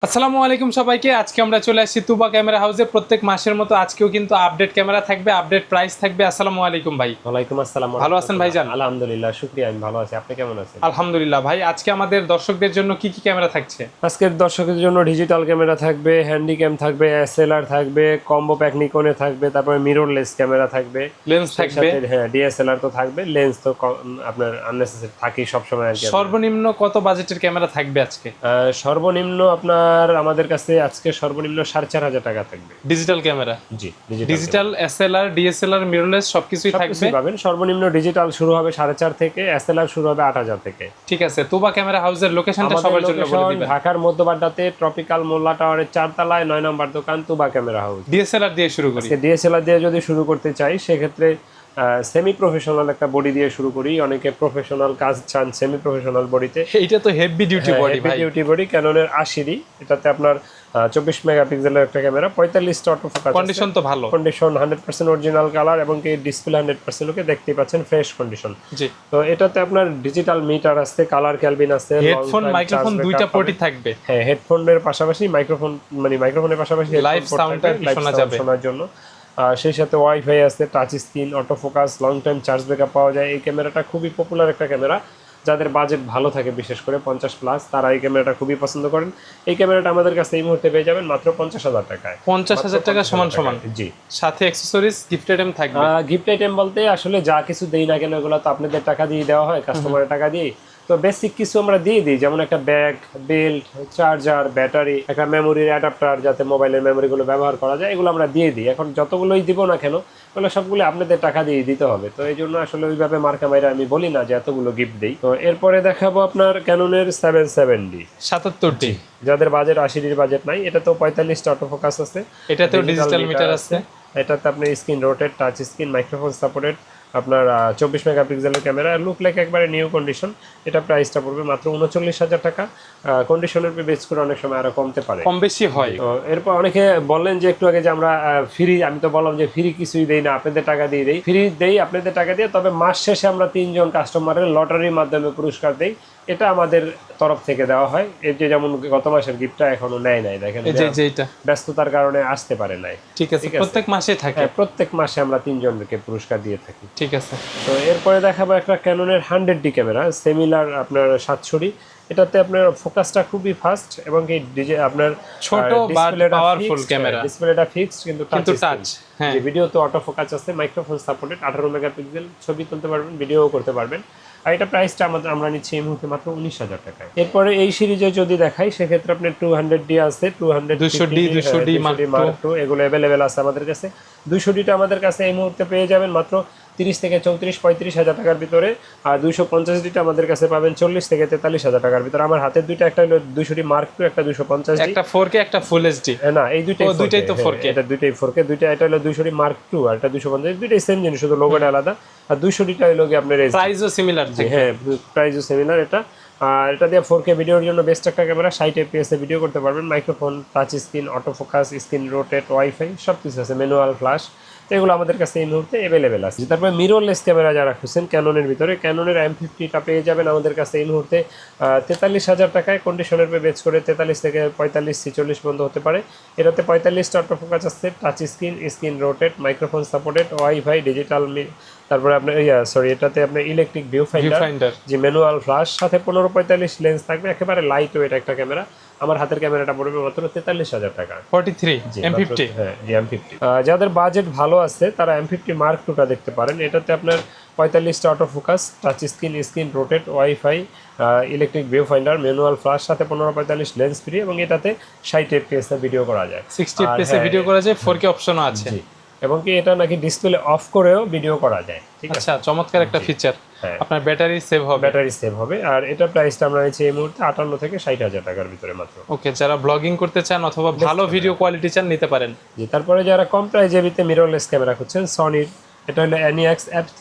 আসসালামু আলাইকুম সবাইকে। আজকে আমরা চলে আসছি তুবা ক্যামেরা হাউসে। প্রত্যেক মাসের মতো আজকেও কিন্তু আপডেট ক্যামেরা থাকবে, আপডেট প্রাইস থাকবে। আসসালামু আলাইকুম ভাই। ওয়ালাইকুম আসসালাম। ভালো আছেন ভাইজান? আলহামদুলিল্লাহ, শুকরিয়া, আমি ভালো আছি। আপনি কেমন আছেন? আলহামদুলিল্লাহ ভাই। আজকে আমাদের দর্শকদের জন্য কি কি ক্যামেরা থাকছে? আজকের দর্শকদের জন্য ডিজিটাল ক্যামেরা থাকবে, হ্যান্ডিক্যাম থাকবে, এসএলআর থাকবে, কম্বো প্যাক নিকনে থাকবে, তারপরে মিররলেস ক্যামেরা থাকবে, লেন্স থাকবে, হ্যাঁ ডিএসএলআর তো থাকবে, লেন্স তো আপনার আননেসেসারি থাকেই সবসময় আর কি। সর্বনিম্ন কত বাজেটের ক্যামেরা থাকবে আজকে? সর্বনিম্ন আপনার আমাদের কাছে আজকে সর্বনিম্ন 4,500 টাকা থাকবে ডিজিটাল ক্যামেরা। জি, ডিজিটাল, এসএলআর, ডিএসএলআর, মিররলেস সবকিছুই থাকবে পাবেন। সর্বনিম্ন ডিজিটাল শুরু হবে 4,500 থেকে, এসএলআর শুরু হবে 8,000 থেকে। ঠিক আছে। তুবা ক্যামেরা হাউসের লোকেশনটা সবার জন্য বলে দিবেন। ঢাকার মধ্যবাড্ডাতে ট্রপিক্যাল মোল্লা টাওয়ারের 4 তলায় 9 নম্বর দোকান তুবা ক্যামেরা হাউস। ডিএসএলআর দিয়ে শুরু করি। ডিএসএলআর দিয়ে যদি শুরু করতে চাই সেক্ষেত্রে সেমি প্রফেশনাল একটা বডি দিয়ে শুরু করি। অনেকে প্রফেশনাল কাজ চান সেমি প্রফেশনাল বডিতে। এইটা তো হেভি ডিউটি বডি ভাই। হেভি ডিউটি বডি, ক্যাননের 80D। এটাতে আপনার 24 মেগাপিক্সেলের একটা ক্যামেরা, 45টা অটো ফোকাস। কন্ডিশন তো ভালো, কন্ডিশন 100% অরিজিনাল কালার, এবং কি ডিসপ্লে 100% ওকে দেখতেই পাচ্ছেন, ফ্রেশ কন্ডিশন। জি। তো এটাতে আপনার ডিজিটাল মিটার আছে, কালার ক্যালভিন আছে, হেডফোন, মাইক্রোফোন দুইটা পোর্টই থাকবে। হ্যাঁ, হেডফোনের পাশাপাশি মাইক্রোফোন, মানে মাইক্রোফোনের পাশাপাশি লাইভ সাউন্ডটা শোনা যাবে শোনার জন্য। সেই সাথে ওয়াইফাই আছে, touch screen, auto focus, long time charge backup পাওয়া যায়। এই ক্যামেরাটা খুবই পপুলার একটা ক্যামেরা। যাদের বাজেট ভালো থাকে, বিশেষ করে 50+, তারা এই ক্যামেরাটা খুবই পছন্দ করেন। এই ক্যামেরাটা আমাদের কাছে এই মুহূর্তে পেয়ে যাবেন মাত্র 50,000 টাকায়। 50,000 টাকা সমান সমান। জি। সাথে অ্যাকসেসরিজ, গিফট আইটেম থাকবে। গিফট আইটেম বলতে আসলে যা কিছু দেই না কেন, এগুলো তো আপনাদের টাকা দিয়ে দেওয়া হয়, কাস্টমারের টাকা দিয়ে। তো বেসিক কিছু আমরা দিয়ে দিই, যেমন একটা ব্যাগ, বেল্ট, চার্জার, ব্যাটারি, একটা মেমোরির অ্যাডাপ্টার, যাতে মোবাইলের মেমোরিগুলো ব্যবহার করা যায়, এগুলো আমরা দিয়ে দিই। এখন যতগুলোই দিব না কেন, এগুলো সবগুলো আপনাদের টাকা দিয়ে দিতে হবে। তো এই জন্য আসলে ওইভাবে মার্কা মাইরা আমি বলি না যে এতগুলো গিফট দিই। তো এরপরে দেখাবো আপনার ক্যাননের 770D 77D। যাদের বাজেট 80D বাজেট নাই, এটা তো 45টা অটো ফোকাস আছে, এটাতেও ডিজিটাল মিটার আছে। এটাতে আপনি screen rotate, touch screen, microphone supported, আপনার 24 মেগাপিক্সেলের ক্যামেরা, লুক লাইক একবারে নিউ কন্ডিশন। এটা প্রাইসটা পড়বে মাত্র 39,000 টাকা। কন্ডিশনের বেস করে অনেক সময় আরো কমতে পারে, কম বেশি হয়। তো এরপর অনেকে বললেন যে একটু আগে যে আমরা ফ্রি, আমি তো বললাম যে ফ্রি কিছুই দেই না, আপনাদের টাকা দিয়ে দেই। ফ্রি দেই আপনাদের টাকা দিয়ে, তবে মাস শেষে আমরা 3 জন কাস্টমারের লটারির মাধ্যমে পুরস্কার দেই। এটা আমাদের তরফ থেকে দেওয়া হয়। এই যে যেমন গত মাসের গিফটটা এখনো নেয় নাই, দেখেন এইটা ব্যস্ততার কারণে আসতে পারে নাই। ঠিক আছে, প্রত্যেক মাসে থাকে। প্রত্যেক মাসে আমরা 3 জনকে পুরস্কার দিয়ে থাকি। ঠিক আছে। তো এরপরে দেখাবো একটা ক্যাননের 100D ক্যামেরা, সেমিলার আপনার 700D। এটাতে আপনার ফোকাসটা খুবই ফাস্ট, এবং এই আপনার ছোট বাট পাওয়ারফুল ক্যামেরা। ডিসপ্লেটা ফিক্সড কিন্তু টাচ। হ্যাঁ, যে ভিডিও তো অটো ফোকাস আছে, মাইক্রোফোন সাপোর্টেড, 18 মেগাপিক্সেল, ছবি তুলতে পারবেন, ভিডিও করতে পারবেন। আর এটা প্রাইসটা আমরা নিচ্ছি এই মুহূর্তে মাত্র 19,000 টাকায়। এরপরে এই সিরিজে যদি দেখাই সেক্ষেত্রে আপনার 200D আছে, 200D Mark II, এগুলো অ্যাভেলেবেল আছে আমাদের কাছে। 200Dটা আমাদের কাছে এই মুহূর্তে পেয়ে যাবেন মাত্র 30 থেকে 34-35,000 টাকার ভিতরে। আর 250Dটা আমাদের কাছে পাবেন 40 থেকে 43,000 টাকার ভিতরে। আমার হাতের দুইটা, একটা হলো 200D Mark II, একটা 250D, একটা 4K, একটা ফুল এইচডি। না এই দুইটাই তো 4K। এটা দুইটাই 4K, দুইটা। এটা হলো 200D Mark II আর এটা 250, দুইটাই সেম জিনিস, শুধু লোগোটা আলাদা। আর 200Dটা হলো কি আপনার প্রাইসও সিমিলার থাকে। হ্যাঁ, প্রাইসও সিমিলার। এটা আর এটা দিয়ে 4K ভিডিওর জন্য বেস্ট একটা ক্যামেরা। 60 FPS এ ভিডিও করতে পারবেন। Microphone, touch screen, auto focus, screen rotate, wifi সব কিছু আছে, ম্যানুয়াল ফ্ল্যাশ। তো এগুলো আমাদের কাছে এই মুহূর্তে অ্যাভেলেবেল আছে। তারপরে মিররলেস ক্যামেরা যারা খুঁজছেন ক্যাননের ভিতরে, ক্যাননের M50টা পেয়ে যাবেন আমাদের কাছে এই মুহূর্তে 43,000 টাকায়। কন্ডিশনের পে বেচ করে 43 থেকে 45-46 পর্যন্ত হতে পারে। এটাতে 45টা অটো ফোকাস আছে, touch screen, screen rotate, microphone supported, wifi, digital, তারপরে আপনার এটাতে আপনার ইলেকট্রিক ভিউ ফাইন্ডার, যে ম্যানুয়াল ফ্ল্যাশ, সাথে 15-45 লেন্স থাকবে। একেবারে লাইট ওয়েট একটা ক্যামেরা। আমার হাতের ক্যামেরাটা পড়বে মাত্র 43,000 টাকা। 43 M50। হ্যাঁ, M50। যাদের বাজেট ভালো আছে তারা M50 Mark IIটা দেখতে পারেন। এটাতে আপনার 45টা auto focus, touch screen, screen rotate, WiFi, electric viewfinder, manual flash, সাথে 15-45 লেন্স ফ্রি, এবং এটাতে 60 FPS এ ভিডিও করা যায়, 60 FPS এ ভিডিও করা যায়, 4K অপশনও আছে। এবং কি এটা নাকি ডিসপ্লে অফ করেও ভিডিও করা যায়। ঠিক আছে, আচ্ছা, চমৎকার একটা ফিচার। আপনার ব্যাটারি সেভ হবে। আর এটা প্রাইসটা আমরা নিচ্ছি এই মুহূর্তে 58 থেকে 60,000 টাকার ভিতরে মাত্র। ওকে, যারা ব্লগিং করতে চান অথবা ভালো ভিডিও কোয়ালিটি চান নিতে পারেন। জি। তারপরে যারা কম প্রাইজে মিররলেস ক্যামেরা খুঁজছেন, সনির এটা হলো NEX F3।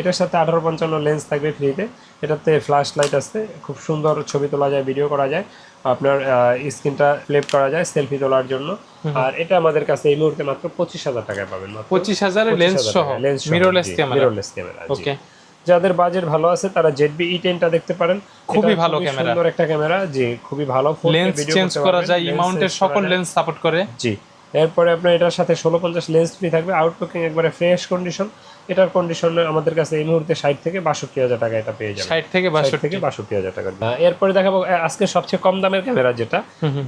এটার সাথে 18-55 লেন্স থাকবে ফ্রিতে। এটাতে ফ্ল্যাশ লাইট আছে, খুব সুন্দর ছবি তোলা যায়, ভিডিও করা যায়, আপনার স্ক্রিনটা ফ্লিপ করা যায় সেলফি তোলার জন্য। আর এটা আমাদের কাছে এই মুহূর্তে মাত্র 25,000 টাকায় পাবেন। 25,000 লেন্স সহ মিররলেস ক্যামেরা। ওকে। যাদের বাজেট ভালো আছে তারা ZB E10টা দেখতে পারেন, খুবই ভালো ক্যামেরা, সুন্দর একটা ক্যামেরা, জি খুবই ভালো, লেন্স চেঞ্জ করা যায়, মাউন্টের সকল লেন্স সাপোর্ট করে। জি এরপরে আপনার এটার সাথে 1650 লেন্স ফ্রি থাকবে, আউটলুকিং একবারে ফ্রেশ কন্ডিশন। এটার কন্ডিশন আমাদের কাছে এই মুহূর্তে 60 থেকে 62,000 টাকা এটা পেয়ে যাবেন, 60 থেকে 62,000 টাকা। এরপরে দেখাবো আজকে সবচেয়ে কম দামের ক্যামেরা, যেটা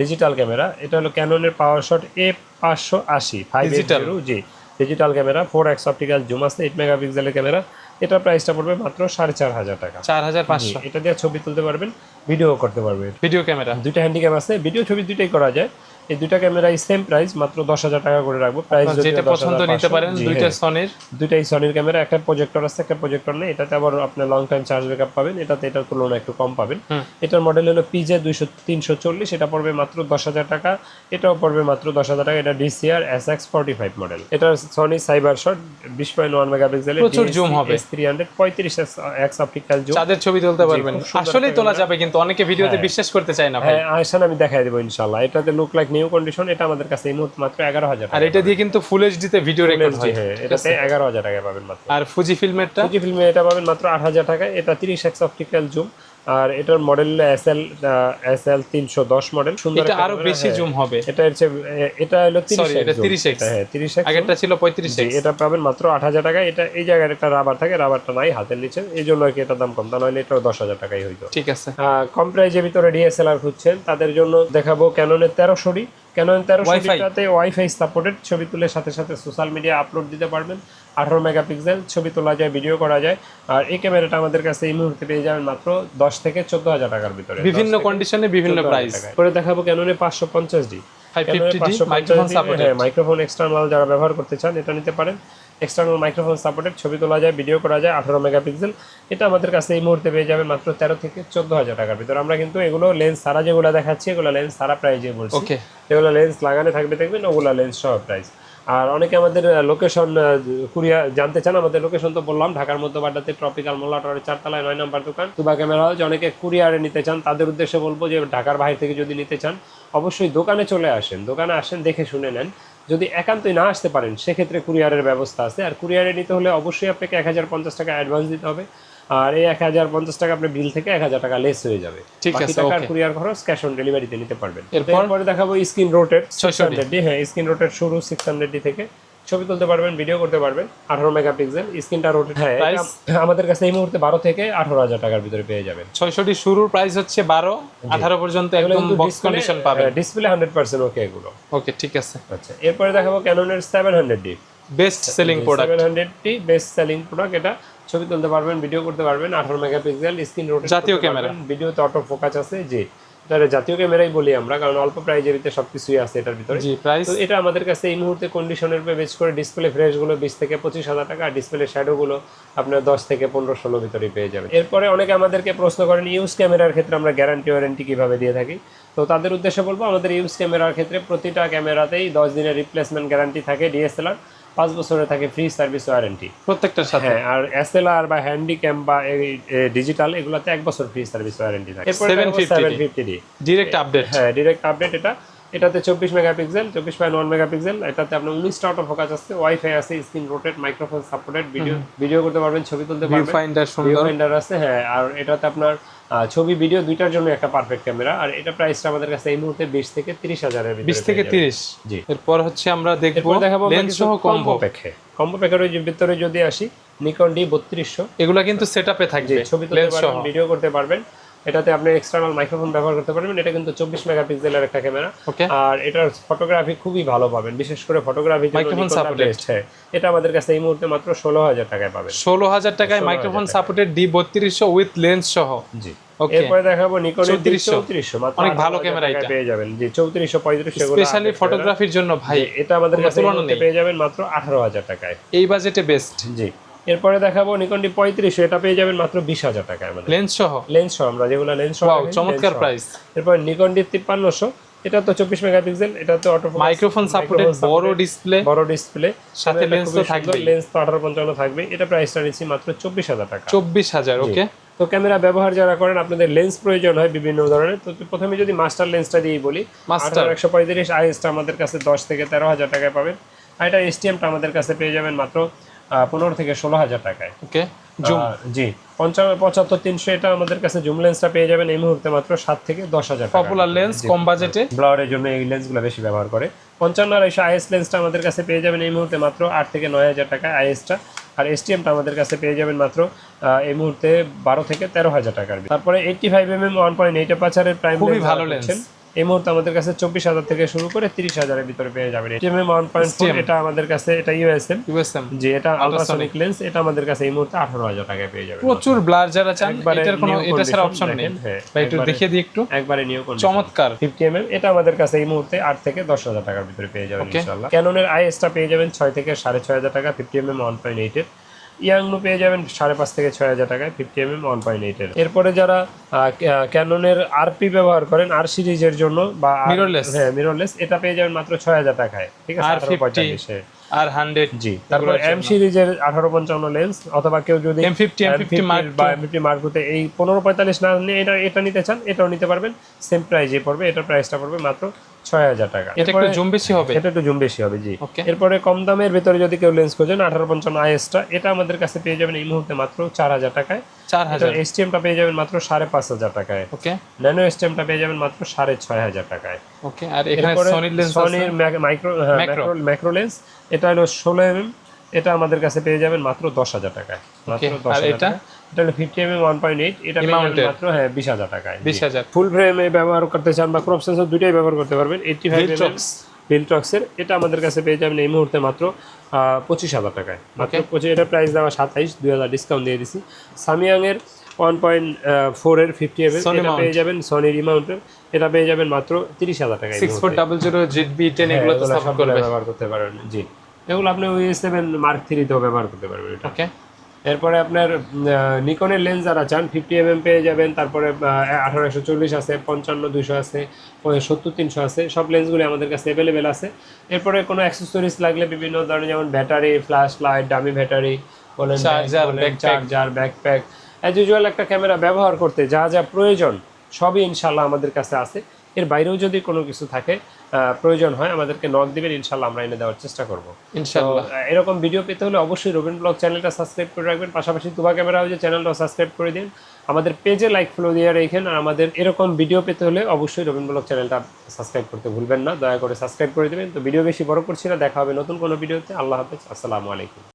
ডিজিটাল ক্যামেরা। এটা হলো ক্যাননের PowerShot A580 580, G digital camera, 4x optical zoom আছে, 8 মেগাপিক্সেলের ক্যামেরা। এটার প্রাইসটা পড়বে মাত্র 4,500 টাকা, 4,500। এটা দিয়ে ছবি তুলতে পারবেন, ভিডিও করতে পারবেন। ভিডিও ক্যামেরা দুইটা হ্যান্ডিক্যাম আছে, ভিডিও ছবি দুইটাই করা যায়। এই দুইটা ক্যামেরাই সেম প্রাইস, মাত্র 10,000 টাকা করে রাখবো। প্রাইস যেটা পছন্দ নিতে পারেন, দুইটা সনির, দুইটাই সনির ক্যামেরা, একটা প্রজেক্টর আছে, একটা প্রজেক্টর নেই। এটাতে আবার আপনি লং টাইম চার্জ ব্যাকআপ পাবেন, এটাতে এটার তুলনায় একটু কম পাবেন। এটার মডেল হলো PJ 340, এটা পড়বে মাত্র 10,000 টাকা। এটাও পড়বে মাত্র 10,000 টাকা। এটা DCR SX45 মডেল। এটা সনি সাইবার শট 20.1 মেগাপিক্সেলের, প্রচুর জুম হবে, 300 35x অপটিক্যাল জুম, চাঁদের ছবি তুলতে পারবেন। আসলেই তোলা যাবে, কিন্তু অনেকে ভিডিওতে বিশ্বাস করতে চায় না ভাই। হ্যাঁ আসেন আমি দেখাই দেব ইনশাআল্লাহ। এটাতে লুক লাইক নিউ কন্ডিশন, এটা আমাদের কাছে এই মুহূর্তে মাত্র 11,000 টাকা। আর এটা দিয়ে কিন্তু ফুল এইচডি তে ভিডিও রেকর্ড হয়। হ্যাঁ এটাতে 11,000 টাকা পাবেন মাত্র। আর ফুজি ফিল্মেরটা, ফুজি ফিল্মে এটা পাবেন মাত্র 8,000 টাকায়। এটা 30x অপটিক্যাল জুম, আর এটার মডেল SL 310 মডেল। সুন্দর, এটা আরো বেশি জুম হবে। এটা হলো 30x, এটা 30x, হ্যাঁ 30x, আগেরটা ছিল 35x। এটা পাবেন মাত্র 8,000 টাকা। এটা এই জায়গায় একটা রাবার থাকে, রাবারটা নাই হাতের নিচে, এই জন্য কি এটার দাম কম, তা নইলে এটাও 10,000 টাকাই হইতো। ঠিক আছে। কম প্রাইসের ভিতরে DSLR খুঁজছেন তাদের জন্য দেখাবো ক্যাননের 1300D। ক্যানন 1300টাতে ওয়াইফাই সাপোর্টেড, ছবি তুলে সাথে সাথে সোশ্যাল মিডিয়া আপলোড দিতে পারবেন। 18 মেগাপিক্সেল, ছবি তোলা যায়, ভিডিও করা যায়। আর এই ক্যামেরাটা আমাদের কাছে এই মুহূর্তে পেয়ে যাবেন মাত্র 10 থেকে 14,000 টাকার ভিতরে, বিভিন্ন কন্ডিশনে বিভিন্ন প্রাইস। পরে দেখাবো ক্যাননের 550D, 550D microphone supported, microphone external যারা ব্যবহার করতে চান এটা নিতে পারেন। এক্সটার্নাল মাইক্রোফোন সাপোর্টেড, ছবি তোলা যায়, ভিডিও করা যায়, 18 মেগাপিক্সেল। এটা আমাদের কাছে এই মুহূর্তে পেয়ে যাবেন মাত্র 13 থেকে 14,000 টাকার ভিতরে। আমরা কিন্তু এগুলো লেন্স সারা যেগুলো দেখাচ্ছি, এগুলো লেন্স সারা প্রাইজে বলছি। ওকে, এগুলো লেন্স লাগানো থাকবে দেখবেন, ওগুলো লেন্স সহ প্রাইস। আর অনেকে আমাদের লোকেশন কুরিয়ার জানতে চান, আমাদের লোকেশন তো বললাম, ঢাকার মধ্যে বাড্ডাতে ট্রপিক্যাল মোল্লা টাওয়ারের 4 তলায় 9 নম্বর দোকান। তুবা ক্যামেরা হাউস। অনেকে কুরিয়ারে নিতে চান, তাদের উদ্দেশ্যে বলবো যে ঢাকার বাইরে থেকে যদি নিতে চান অবশ্যই দোকানে চলে আসেন, দোকানে আসেন, দেখে শুনে নেন। যদি একান্তই না আসতে পারেন সেক্ষেত্রে কুরিয়ারের ব্যবস্থা আছে। আর কুরিয়ারে নিতে হলে অবশ্যই আপনাকে 1050 টাকা অ্যাডভান্স দিতে হবে, আর এই 1050 টাকা আপনার বিল থেকে 1000 টাকা লেস হয়ে যাবে। ঠিক আছে, টাকার কুরিয়ার খরচ ক্যাশ অন ডেলিভারিতে নিতে পারবেন। এরপরে দেখাবো স্ক্রিন রোটেট 600D। হ্যাঁ স্ক্রিন রোটেট শুরু 600D থেকে, ছবি তুলতে পারবেন, ভিডিও করতে পারবেন, 18 মেগাপিক্সেল স্ক্রিনটা রোটেট। হ্যাঁ আমাদের কাছে এই মুহূর্তে 12 থেকে 18,000 টাকার ভিতরে পেয়ে যাবেন। 600D শুরুর প্রাইস হচ্ছে 12, 18 পর্যন্ত একদম বক্স কন্ডিশন পাবেন, ডিসপ্লে 100% ওকে এগুলো। ওকে ঠিক আছে। আচ্ছা এরপরে দেখাবো ক্যাননের 700D, best selling product. 700D best selling product. এটা ছবি তুলতে পারবেন, ভিডিও করতে পারবেন, 18 মেগাপিক্সেল স্ক্রিন রোটেট, জাতীয় ক্যামেরা, ভিডিওতে অটো ফোকাস আছে। জি এটা জাতীয় ক্যামেরাই বলি আমরা, কারণ অল্প প্রাইজের ভিতরে সবকিছুই আছে এটার ভিতরে। জি প্রাইস। তো এটা আমাদের কাছে এই মুহূর্তে কন্ডিশনের উপর বেস করে ডিসপ্লে ফ্রেশ গুলো 20 থেকে 25,000 টাকা, আর ডিসপ্লে শ্যাডো গুলো আপনার 10 থেকে 15-16 ভিতরে পেয়ে যাবেন। এরপরে অনেকে আমাদেরকে প্রশ্ন করেন ইউজ ক্যামেরার ক্ষেত্রে আমরা গ্যারান্টি ওয়ারেন্টি কিভাবে দিয়ে থাকি। তো তাদের উদ্দেশ্যে বলবো, আমাদের ইউজ ক্যামেরার ক্ষেত্রে প্রতিটা ক্যামেরাতেই 10 দিনের রিপ্লেসমেন্ট গ্যারান্টি থাকে, DSLR 5 বছরের থাকে ফ্রি সার্ভিস ওয়ারেন্টি প্রত্যেকটার সাথে। হ্যাঁ আর SLR বা হ্যান্ডিক্যাম বা ডিজিটাল এগুলাতে 1 বছর ফ্রি সার্ভিস ওয়ারেন্টি থাকে। 750D direct update. হ্যাঁ ডাইরেক্ট আপডেট। এটাতে 24 মেগাপিক্সেল, 24.1 মেগাপিক্সেল। এটাতে আপনার 19টা অটো ফোকাস আছে, ওয়াইফাই আছে, screen rotate, microphone supported, video করতে পারবেন, ছবি তুলতে পারবেন, ভিউ ফাইন্ডার সুন্দর, ভিউ ফাইন্ডার আছে। হ্যাঁ আর এটাতে আপনার ছবি ভিডিও দুইটার জন্য একটা পারফেক্ট ক্যামেরা। আর এটা প্রাইসটা আমাদের কাছে এই মুহূর্তে 20 থেকে 30,000 এর ভিতরে, 20 থেকে 30। জি এরপর হচ্ছে আমরা দেখব লেন্স সহ কম্বো প্যাকের ভিতরে যদি আসি, নিকন D3200, এগুলা কিন্তু সেটআপে থাকবে, ছবি তুলতে পারবেন, ভিডিও করতে পারবেন। এটাতে আপনি এক্সটার্নাল মাইক্রোফোন ব্যবহার করতে পারবেন। এটা কিন্তু 24 মেগাপিক্সেলের একটা ক্যামেরা, আর এটার ফটোগ্রাফি খুবই ভালো পাবেন, বিশেষ করে ফটোগ্রাফি মাইক্রোফোন সাপোর্টেড। হ্যাঁ এটা আমাদের কাছে এই মুহূর্তে মাত্র 16,000 টাকায় পাবেন। 16,000 টাকায় microphone supported D3200 with lens সহ। জি এরপরে দেখাবো নিকনের D3400, মাত্র অনেক ভালো ক্যামেরা, এটা পেয়ে যাবেন। জি 3400 3500 এগুলো স্পেশালি ফটোগ্রাফির জন্য ভাই, এটা আমাদের কাছে পেয়ে যাবেন মাত্র 18,000 টাকায়, এই বাজেটে বেস্ট। জি এরপরে দেখাবো নিকন D3500, এটা পেয়ে যাবেন মাত্র 20,000 টাকায় আমাদের, লেন্স সহ আমরা যেগুলো লেন্স সহ। ওয়াও চমৎকার প্রাইস। এরপর নিকন D5300, এটা তো 24 মেগাপিক্সেল, এটা তো অটো মাইক্রোফোন সাপোর্টেড, বড় ডিসপ্লে, সাথে লেন্স তো থাকবে, লেন্স তো 18-55 থাকবে। এটা প্রাইসটা নিচ্ছি মাত্র 24,000 টাকা। 24,000 ওকে। তো ক্যামেরা ব্যবহার যারা করেন, আপনাদের লেন্স প্রয়োজন হয় বিভিন্ন ধরনের, তো প্রথমে যদি মাস্টার লেন্সটা দিয়ে বলি, মাস্টার 135 IS-টা আমাদের কাছে 10 থেকে 13,000 টাকায় পাবেন। আর এটা STM-টা আমাদের কাছে পেয়ে যাবেন মাত্র 15 থেকে 16,000 টাকায়। ওকে জি 75-300 এটা আমাদের কাছে জুম লেন্সটা পেয়ে যাবেন এই মুহূর্তে মাত্র 7 থেকে 10,000 টাকা। পপুলার লেন্স, কম বাজেটে, ব্লারের জন্য এই লেন্সগুলো বেশি ব্যবহার করে। 55-250 আইএস লেন্সটা আমাদের কাছে পেয়ে যাবেন এই মুহূর্তে মাত্র 8 থেকে 9,000 টাকা আইএসটা। আর এসটিএমটা আমাদের কাছে পেয়ে যাবেন মাত্র এই মুহূর্তে 12 থেকে 13,000 টাকার। তারপরে 85mm 1.8 অ্যাপারচারের প্রাইম খুবই ভালো লেন্স এই মুহূর্তে আমাদের কাছে 24,000 থেকে শুরু করে 30,000 এর ভিতরে পেয়ে যাবেন। এটিএমএম 1.4 এটা আমাদের কাছে, এটা ইউএসএম জি, এটা আলট্রাসনিক লেন্স, এটা আমাদের কাছে এই মুহূর্তে 18,000 টাকায় পেয়ে যাবেন। প্রচুর ব্লার যারা চান এটার কোনো এটা ছাড়া অপশন নেই। ভাই একটু দেখিয়ে দিই একটু, একবারে নিউ কন্ডিশন চমৎকার। 50mm এটা আমাদের কাছে এই মুহূর্তে 8 থেকে 10,000 টাকার ভিতরে পেয়ে যাবেন ইনশাআল্লাহ। ক্যাননের আইএসটা পেয়ে যাবেন 6 থেকে 6,500 টাকা 50mm 1.8 এর। ইয়াংনু পেয়ে যাবেন 5,500 থেকে 6,000 টাকায় 50mm 1.8 এর। এরপরে যারা ক্যাননের আরপি ব্যবহার করেন আর সিরিজের জন্য বা মিররলেস, হ্যাঁ মিররলেস, এটা পেয়ে যাবেন মাত্র 6,000 টাকায়, ঠিক আছে, 1845 এ। আর 100 জি। তারপর এম সিরিজের 1855 লেন্স, অথবা কেউ যদি M50 মার্ক বা M50 মার্কতে এই 1545 না নিয়ে এটা নিতে চান, এটাও নিতে পারবেন, সেম প্রাইসে পড়বে। এটার প্রাইসটা পড়বে মাত্র 6,000 টাকা। এটা একটু জুম বেশি হবে, এটা একটু জুম বেশি হবে জি। এরপরে কম দামের ভিতরে যদি কেউ লেন্স খোঁজেন 1855 আইএসটা, এটা আমাদের কাছে পেয়ে যাবেন এই মুহূর্তে মাত্র 4,000 টাকায়। 4,000 এসটিএমটা পেয়ে যাবেন মাত্র 5,500 টাকায়। ওকে। ন্যানো এসটিএমটা পেয়ে যাবেন মাত্র 6,500 টাকায়। ওকে। আর এখানে সনির লেন্স, সনির ম্যাক্রো লেন্স, এটা হলো 16mm, এটা আমাদের কাছে পেয়ে যাবেন মাত্র 10,000 টাকায়, মাত্র 10,000 টাকা। এটা হলো 50mm 1.8, এটা পেয়ে যাবেন মাত্র 20,000 টাকায়। 20,000। ফুল ফ্রেমে ব্যবহার করতে চান বা ক্রপ সেন্সর দুটোই ব্যবহার করতে পারবেন। 85mm ভিলট্রক্সের, এটা আমাদের কাছে পেয়ে যাবেন এই মুহূর্তে মাত্র 25,000 টাকায়, মাত্র 25। এটা প্রাইস দেওয়া 27, 2,000 ডিসকাউন্ট দিয়ে দিছি। সামিয়াং এর 1.4 এর 50mm এটা পেয়ে যাবেন, সনি রিমাউন্টের, এটা পেয়ে যাবেন মাত্র 30,000 টাকায়। 6400 ZB-10 এগুলো তো সাপোর্ট করবে, ব্যবহার করতে পারবেন জি। এগুলো আপনি OS7 Mark 3 তেও ব্যবহার করতে পারবেন এটা। ওকে। এরপরে আপনার নিকনের লেন্স যারা চান 50mm পেয়ে যাবেন, তারপরে 18-140 আছে, 55-200 আছে, 70-300 আছে, সব লেন্সগুলি আমাদের কাছে অ্যাভেলেবেল আছে। এরপরে কোনো অ্যাক্সেসরিজ লাগলে বিভিন্ন ধরনের, যেমন battery, flash light, dummy battery বলেন, চার্জার, ব্যাকপ্যাক, অ্যাজ ইউজুয়াল একটা ক্যামেরা ব্যবহার করতে যা যা প্রয়োজন সবই ইনশাল্লাহ আমাদের কাছে আছে। এর বাইরেও যদি কোনো কিছু থাকে প্রয়োজন হয় আমাদেরকে নক দিবেন, ইনশাল্লাহ আমরা এনে দেওয়ার চেষ্টা করবো ইনশাল্লাহ। এরকম ভিডিও পেতে হলে অবশ্যই রবিন ব্লগ চ্যানেলটা সাবস্ক্রাইব করে রাখবেন, পাশাপাশি তুবা ক্যামেরা হাউসের চ্যানেলটাও সাবস্ক্রাইব করে দিন, আমাদের পেজে লাইক ফলো দিয়ে রেখেন। আর আমাদের এরকম ভিডিও পেতে হলে অবশ্যই রবিন ব্লগ চ্যানেলটা সাবস্ক্রাইব করতে ভুলবেন না, দয়া করে সাবস্ক্রাইব করে দেবেন। তো ভিডিও বেশি বড় করছি না, দেখা হবে নতুন কোনো ভিডিওতে। আল্লাহ হাফেজ, আসসালামু আলাইকুম।